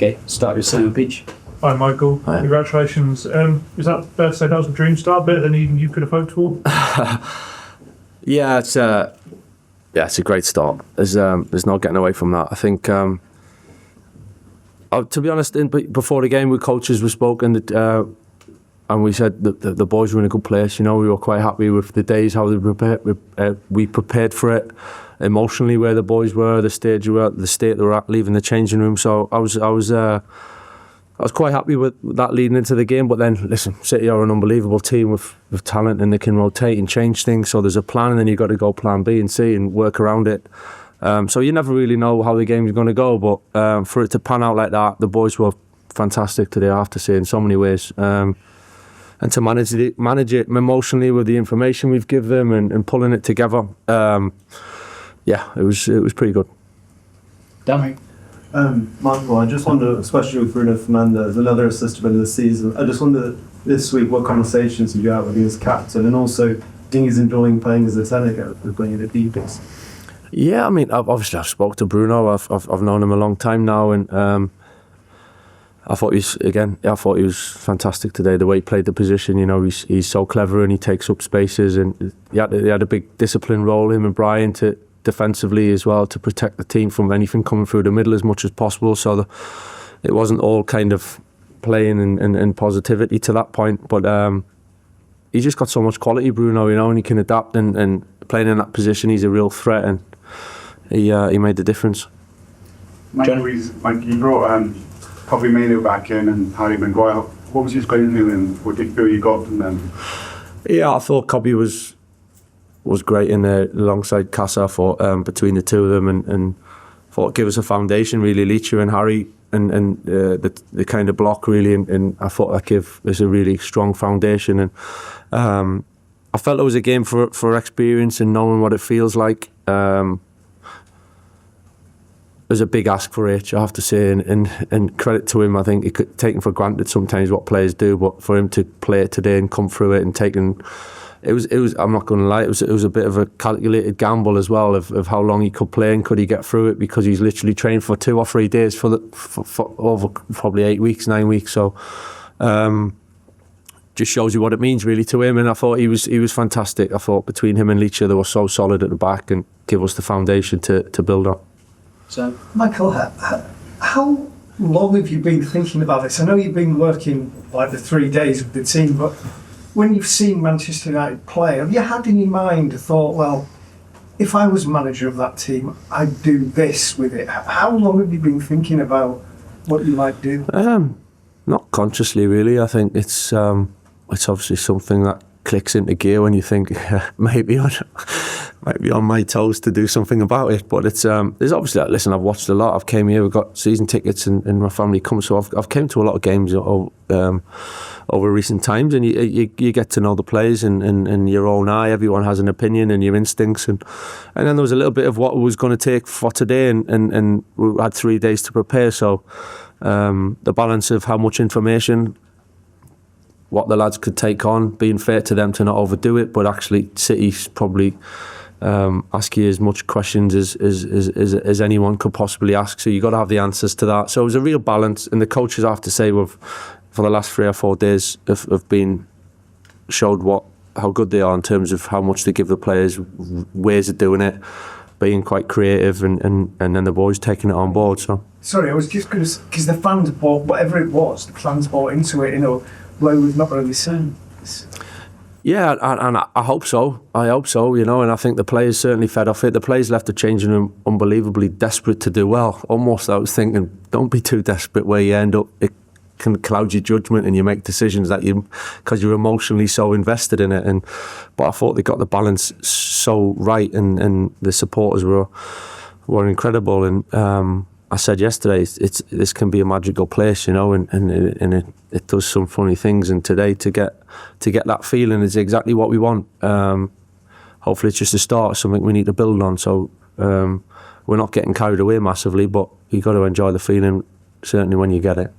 Okay, start your second pitch. Hi Michael, Hi. Congratulations. Is that fair to say that was a dream start, better than even you could have hoped for? Yeah, it's a great start. There's no getting away from that. I think, to be honest, before the game, with coaches were spoken, and we said that the boys were in a good place. You know, we were quite happy with the days, how they prepared. We prepared for it emotionally, where the boys were, the state they were at, leaving the changing room. So I was quite happy with that leading into the game. But then, listen, City are an unbelievable team with talent, and they can rotate and change things. So there's a plan, and then you've got to go plan B and C and work around it. So you never really know how the game's going to go. But for it to pan out like that, the boys were fantastic today, I have to say, in so many ways. And to manage it emotionally with the information we've given them and pulling it together, it was pretty good. Damn. Michael, I just wonder, especially with Bruno Fernandes, another assist win of the season, I just wonder this week what conversations you had with him as captain, and also do you think he's enjoying playing as a centre and playing in the deepest? Yeah, I mean, I've spoke to Bruno. I've known him a long time now, and I thought he was fantastic today. The way he played the position, you know, he's so clever and he takes up spaces, and he had a big discipline role, him and Bryan, to defensively as well, to protect the team from anything coming through the middle as much as possible. So it wasn't all kind of playing and positivity to that point, but he's just got so much quality, Bruno, you know, and he can adapt, and playing in that position, he's a real threat, and he made the difference. Michael, you brought Kobbie Mainoo back in and Harry Maguire. What was your feeling, and what did you feel you got from them? Yeah, I thought Kobbie was great in there alongside Casa. I thought between the two of them, and thought give us a foundation really, Licha and Harry, and the kind of block really, and I thought that give us a really strong foundation. And I felt it was a game for experience and knowing what it feels like. There's a big ask for H, I have to say, and credit to him. I think it could taken for granted sometimes what players do, but for him to play it today and come through it and taking. It was. I'm not going to lie. It was a bit of a calculated gamble as well of how long he could play and could he get through it, because he's literally trained for 2 or 3 days for over probably 8 weeks, 9 weeks. So, just shows you what it means really to him. And I thought he was fantastic. I thought between him and Licha, they were so solid at the back and give us the foundation to build on. So, Michael, how long have you been thinking about this? I know you've been working like the 3 days with the team, but when you've seen Manchester United play, have you had in your mind a thought, well, if I was manager of that team, I'd do this with it? How long have you been thinking about what you might do? Not consciously, really. I think it's obviously something that clicks into gear when you think maybe on my toes to do something about it. But it's there's obviously, listen, I've watched a lot. I've came here, we've got season tickets, and my family comes, so I've came to a lot of games over recent times, and you get to know the players in your own eye. Everyone has an opinion and your instincts, and then there was a little bit of what it was going to take for today, and we had 3 days to prepare. So the balance of how much information, what the lads could take on, being fair to them to not overdo it, but actually City's probably ask you as much questions as anyone could possibly ask. So you got to have the answers to that. So it was a real balance, and the coaches, I have to say, for the last 3 or 4 days have been showed how good they are in terms of how much they give the players ways of doing it, being quite creative, and then the boys taking it on board. So sorry, I was just going to, because the fans bought whatever it was, the fans bought into it, you know, where we've not really seen. Yeah, and I hope so. I hope so, you know, and I think the players certainly fed off it. The players left the changing room unbelievably desperate to do well. Almost, I was thinking, don't be too desperate where you end up. It can cloud your judgment and you make decisions that because you're emotionally so invested in it. But I thought they got the balance so right, and the supporters were incredible. And I said yesterday, this can be a magical place, you know, and it does some funny things. And today, to get that feeling is exactly what we want. Hopefully, it's just a start, something we need to build on. So we're not getting carried away massively, but you got to enjoy the feeling, certainly when you get it.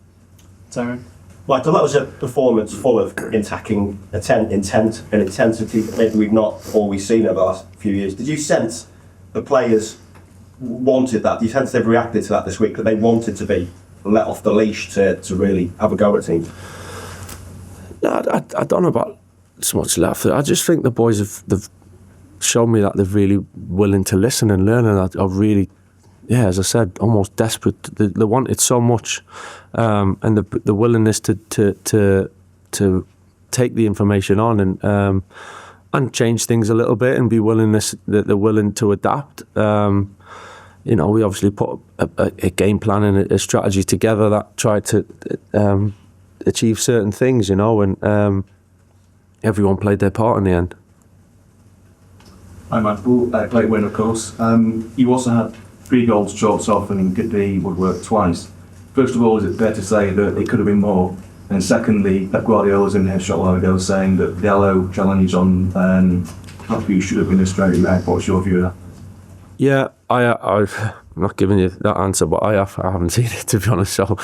Darren? Michael, that was a performance full of attacking intent and intensity that maybe we've not always seen over the last few years. Did you sense the players wanted that? Do you sense they've reacted to that this week, that they wanted to be let off the leash to really have a go at teams? No, I don't know about so much left. I just think the boys they've shown me that they're really willing to listen and learn, and are really, yeah, as I said, almost desperate. They want it so much, and the willingness to take the information on and change things a little bit, and be that they're willing to adapt. We obviously put a game plan and a strategy together that tried to achieve certain things, and everyone played their part in the end. Hi, Michael. Great win, of course. You also had 3 goals chalked off, and Kobbie would work twice. First of all, is it fair to say that it could have been more? And secondly, Pep Guardiola's in here a short while ago saying that Dalot challenge on Doku should have been a straight red. What's your view of that? Yeah, I'm not giving you that answer, but I haven't seen it, to be honest. So,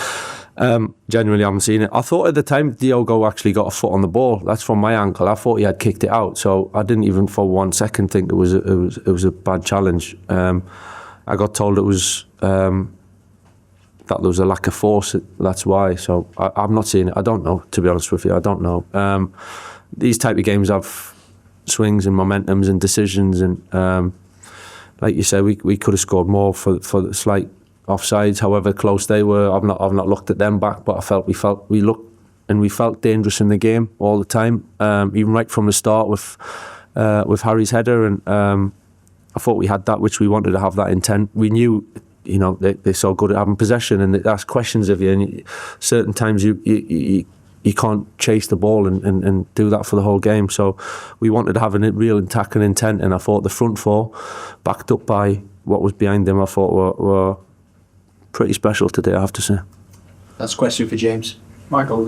genuinely haven't seen it. I thought at the time Diogo actually got a foot on the ball. That's from my ankle. I thought he had kicked it out, so I didn't even for 1 second think it was a bad challenge. I got told it was that there was a lack of force. That's why. So I'm not seeing it. I don't know, to be honest with you. I don't know. These type of games have swings and momentums and decisions, and like you said, we could have scored more for the slight offsides, however close they were. I've not looked at them back, but we felt dangerous in the game all the time, even right from the start with Harry's header, and I thought we had that, which we wanted to have that intent. We knew, they're so good at having possession, and they ask questions of you, and certain times you can't chase the ball and do that for the whole game. So we wanted to have a real attacking intent, and I thought the front four, backed up by what was behind them, I thought were pretty special today, I have to say. That's a question for James. Michael,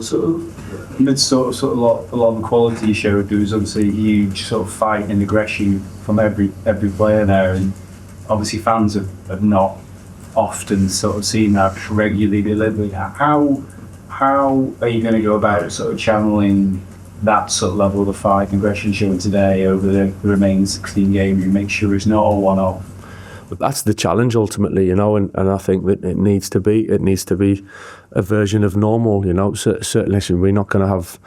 amidst a lot of the quality you showed, there was obviously a huge sort of fight and aggression from every player there, and obviously fans have not often sort of seen that regularly delivered. How are you going to go about sort of channeling that sort of level of fight and aggression shown today over the remaining 16 games and make sure it's not a one-off? But that's the challenge ultimately, and I think that it needs to be a version of normal, Certainly, listen, we're not going to have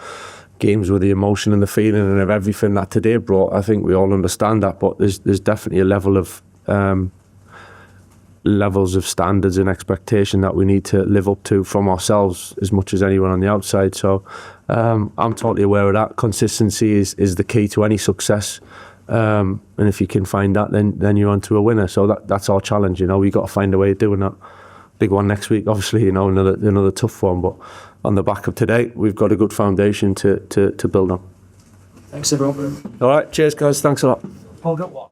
games with the emotion and the feeling and of everything that today brought. I think we all understand that, but there's definitely a level of levels of standards and expectation that we need to live up to from ourselves as much as anyone on the outside. So I'm totally aware of that. Consistency is the key to any success. And if you can find that, then you're onto a winner. So that's our challenge. We've got to find a way of doing that. Big one next week, obviously. Another tough one. But on the back of today, we've got a good foundation to build on. Thanks, everyone. All right, cheers, guys. Thanks a lot. Paul got what?